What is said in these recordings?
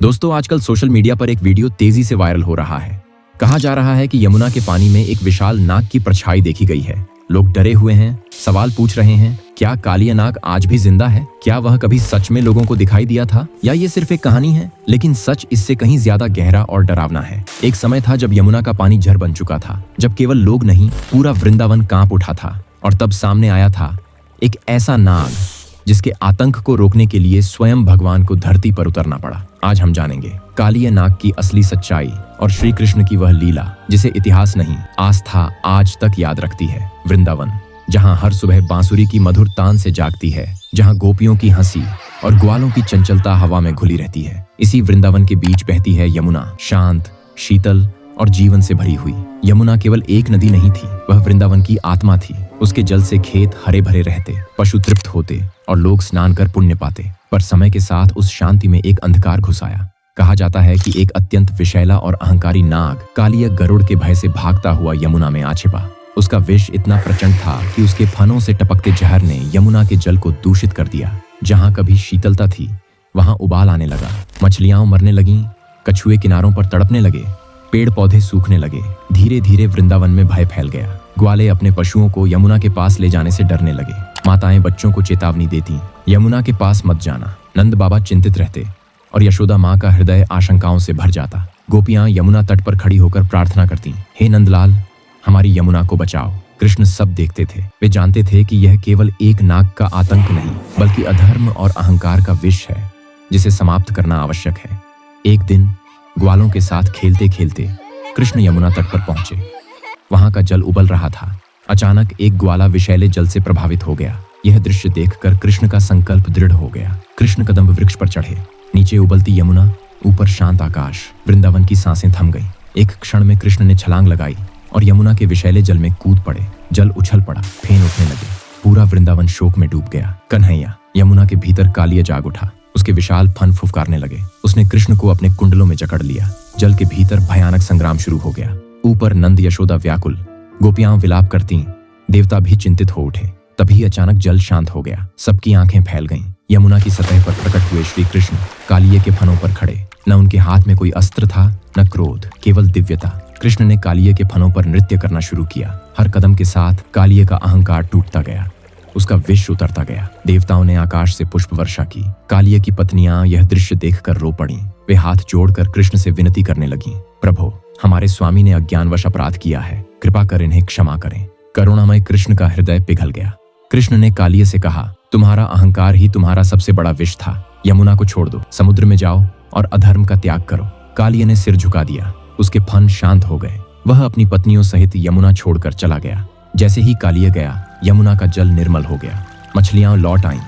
दोस्तों, आजकल social media पर एक वीडियो तेजी से वायरल हो रहा है। कहा जा रहा है कि यमुना के पानी में एक विशाल नाग की परछाई देखी गई है। लोग डरे हुए हैं, सवाल पूछ रहे हैं, क्या कालिया नाग आज भी जिंदा है? क्या वह कभी सच में लोगों को दिखाई दिया था या ये सिर्फ एक कहानी है? लेकिन सच इससे कहीं ज्यादा गहरा और डरावना है। एक समय था जब यमुना का पानी झर बन चुका था, जब केवल लोग नहीं पूरा वृंदावन कांप उठा था। और तब सामने आया था एक ऐसा नाग जिसके आतंक को रोकने के लिए स्वयं भगवान को धरती पर उतरना पड़ा। आज हम जानेंगे कालिया नाग की असली सच्चाई और श्री कृष्ण की वह लीला जिसे इतिहास नहीं, आस्था आज तक याद रखती है। वृंदावन, जहां हर सुबह बांसुरी की मधुर तान से जागती है, जहां गोपियों की हंसी और ग्वालों की चंचलता हवा में घुली रहती है। इसी वृंदावन के बीच बहती है यमुना, शांत, शीतल और जीवन से भरी हुई। यमुना केवल एक नदी नहीं थी, वह वृंदावन की आत्मा थी। उसके जल से खेत हरे भरे रहते, पशु तृप्त होते और लोग स्नान कर पुण्य पाते। पर समय के साथ उस शांति में एक अंधकार घुस आया। कहा जाता है कि एक अत्यंत विषैला और अहंकारी नाग कालिया गरुड़ के भय से भागता हुआ यमुना में आ छिपा। उसका विष इतना प्रचंड था कि उसके फनों से टपकते जहर ने यमुना के जल को दूषित कर दिया। जहां कभी शीतलता थी, वहां उबाल आने लगा। मछलियां मरने लगीं, कछुए किनारों पर तड़पने लगे, पेड़ पौधे सूखने लगे। धीरे धीरे वृंदावन में भय फैल गया। ग्वाले अपने पशुओं को यमुना के पास ले जाने से डरने लगे। माताएं बच्चों को चेतावनी देती, यमुना के पास मत जाना। नंद बाबा चिंतित रहते और यशोदा माँ का हृदय आशंकाओं से भर जाता। गोपियां यमुना तट पर खड़ी होकर प्रार्थना करती, हे नंदलाल, हमारी यमुना को बचाओ। कृष्ण सब देखते थे। वे जानते थे कि यह केवल एक नाग का आतंक नहीं, बल्कि अधर्म और अहंकार का विष है जिसे समाप्त करना आवश्यक है। एक दिन ग्वालों के साथ खेलते खेलते कृष्ण यमुना तट पर पहुंचे। वहां का जल उबल रहा था। अचानक एक ग्वाला विषैले जल से प्रभावित हो गया। यह दृश्य देखकर कृष्ण का संकल्प दृढ़ हो गया। कृष्ण कदम्ब वृक्ष पर चढ़े। नीचे उबलती यमुना, ऊपर शांत आकाश। वृंदावन की सांसें थम गईं। एक क्षण में कृष्ण ने छलांग लगाई और यमुना के विषैले जल में कूद पड़े। जल उछल पड़ा, फेन उठने लगे। पूरा वृंदावन शोक में डूब गया। कन्हैया, यमुना के भीतर कालिया जाग उठा। उसके विशाल फन फुफकारने लगे। उसने कृष्ण को अपने कुंडलों में जकड़ लिया। जल के भीतर भयानक संग्राम शुरू हो गया। ऊपर नंद यशोदा व्याकुल, गोपियां विलाप करती, देवता भी चिंतित हो उठे। तभी अचानक जल शांत हो गया। सबकी आंखें फैल गईं। यमुना की सतह पर प्रकट हुए श्री कृष्ण कालिये के फनों पर खड़े। न उनके हाथ में कोई अस्त्र था, न क्रोध, केवल दिव्यता। कृष्ण ने कालिये के फनों पर नृत्य करना शुरू किया। हर कदम के साथ कालिये का अहंकार टूटता गया, उसका विष उतरता गया। देवताओं ने आकाश से पुष्प वर्षा की। कालिये की पत्नियां यह दृश्य देखकर रो पड़ीं। वे हाथ जोड़कर कृष्ण से विनती करने लगीं, प्रभु, हमारे स्वामी ने अज्ञानवश अपराध किया है, कृपा कर इन्हें क्षमा करें। करुणामय कृष्ण का हृदय पिघल गया। कृष्ण ने कालिये से कहा, तुम्हारा अहंकार ही तुम्हारा सबसे बड़ा विष था। यमुना को छोड़ दो, समुद्र में जाओ और अधर्म का त्याग करो। कालिये ने सिर झुका दिया। उसके फन शांत हो गए। वह अपनी पत्नियों सहित यमुना छोड़कर चला गया। जैसे ही कालिये गया, यमुना का जल निर्मल हो गया। मछलियां लौट आईं।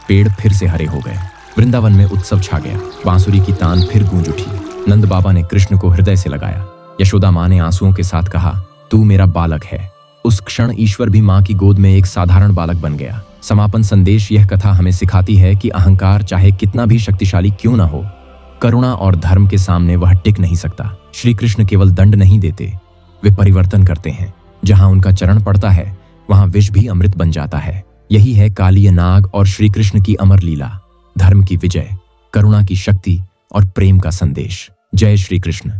पेड़ फिर से हरे हो गए। वृंदावन में उत्सव छा गया। बांसुरी की तान फिर गूंज उठी। नंद बाबा ने कृष्ण को हृदय से लगाया। यशोदा माँ ने आंसुओं के साथ कहा, तू मेरा बालक है। उस क्षण ईश्वर भी माँ की गोद में एक साधारण बालक बन गया। समापन संदेश यह कथा हमें सिखाती है कि अहंकार चाहे कितना भी शक्तिशाली क्यों न हो, करुणा और धर्म के सामने वह टिक नहीं सकता। श्री कृष्ण केवल दंड नहीं देते, वे परिवर्तन करते हैं। जहां उनका चरण पड़ता है, वहां विष भी अमृत बन जाता है। यही है कालिया नाग और श्री कृष्ण की अमर लीला। धर्म की विजय, करुणा की शक्ति और प्रेम का संदेश। जय श्री कृष्ण।